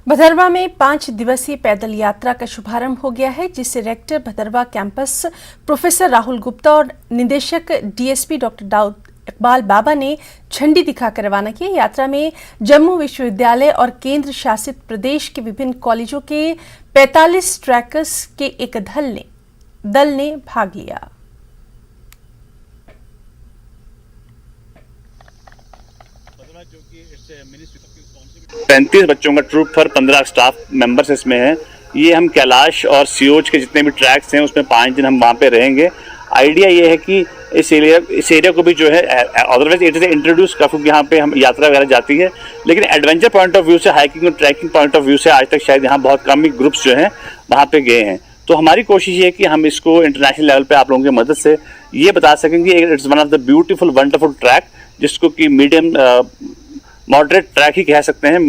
भदरवा में 5 दिवसीय पैदल यात्रा का शुभारंभ हो गया है, जिसे rector Bhaderwah campus professor Rahul Gupta और निदेशक डीएसपी डॉक्टर दाऊद इकबाल बाबा ने झंडी दिखाकर रवाना किया। यात्रा में जम्मू विश्वविद्यालय और केंद्र शासित प्रदेश के विभिन्न कॉलेजों के 45 ट्रैकर्स के एक दल ने भाग लिया। जो कि 35 बच्चों का ट्रूप पर 15 स्टाफ मेंबर्स इसमें है। ये हम कैलाश और सियोज के जितने भी ट्रैक्स हैं उसमें 5 दिन हम वहाँ पे रहेंगे। आइडिया ये है कि इस एरिया को भी जो है अदरवाइज इट इज इंट्रोड्यूस क्योंकि यहाँ पे हम यात्रा वगैरह जाती है, लेकिन एडवेंचर पॉइंट ऑफ व्यू से, हाइकिंग और ट्रैकिंग पॉइंट ऑफ व्यू से आज तक शायद यहाँ बहुत कम ही ग्रुप्स जो हैं वहाँ पे गए हैं। तो हमारी कोशिश ये है कि हम इसको इंटरनेशनल लेवल पे आप लोगों की मदद से ये बता सकें कि it's one of the beautiful wonderful track, जिसको कि मीडियम मॉडरेट ट्रैक ही कह सकते हैं,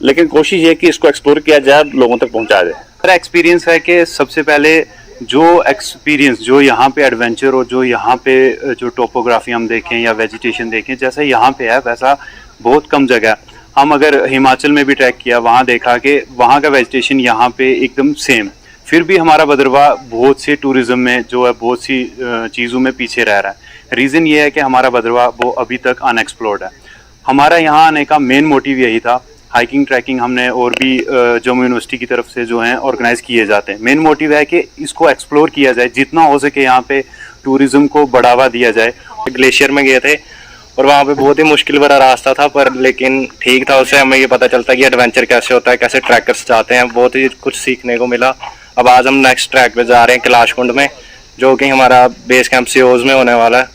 लेकिन कोशिश ये है कि इसको एक्सप्लोर किया जाए, लोगों तक पहुंचा जाए। मेरा एक्सपीरियंस है कि सबसे पहले जो यहाँ पे एडवेंचर और जो यहाँ पे जो टोपोग्राफी हम देखें या वेजिटेशन देखें, जैसा यहाँ पे है वैसा बहुत कम जगह है। हम अगर हिमाचल में भी ट्रैक किया, वहाँ देखा कि वहाँ का वेजिटेशन यहाँ पे एकदम सेम, फिर भी हमारा भदरवा बहुत से टूरिज्म में जो है बहुत सी चीज़ों में पीछे रह रहा है। रीज़न ये है कि हमारा भदरवा वो अभी तक अनएक्सप्लोर्ड है। हमारा यहाँ आने का मेन मोटिव यही था। हाइकिंग ट्रैकिंग हमने और भी जम्मू यूनिवर्सिटी की तरफ से जो हैं ऑर्गेनाइज किए जाते हैं। मेन मोटिव है कि इसको एक्सप्लोर किया जाए, जितना हो सके यहाँ पे टूरिज्म को बढ़ावा दिया जाए। ग्लेशियर में गए थे और वहाँ पे बहुत ही मुश्किल भरा रास्ता था, पर लेकिन ठीक था। उससे हमें ये पता चलता है कि एडवेंचर कैसे होता है, कैसे ट्रैकर्स जाते हैं। बहुत ही कुछ सीखने को मिला। अब आज हम नेक्स्ट ट्रैक पे जा रहे हैं कैलाश कुंड में, जो कि हमारा बेस कैंप सियोज में होने वाला है।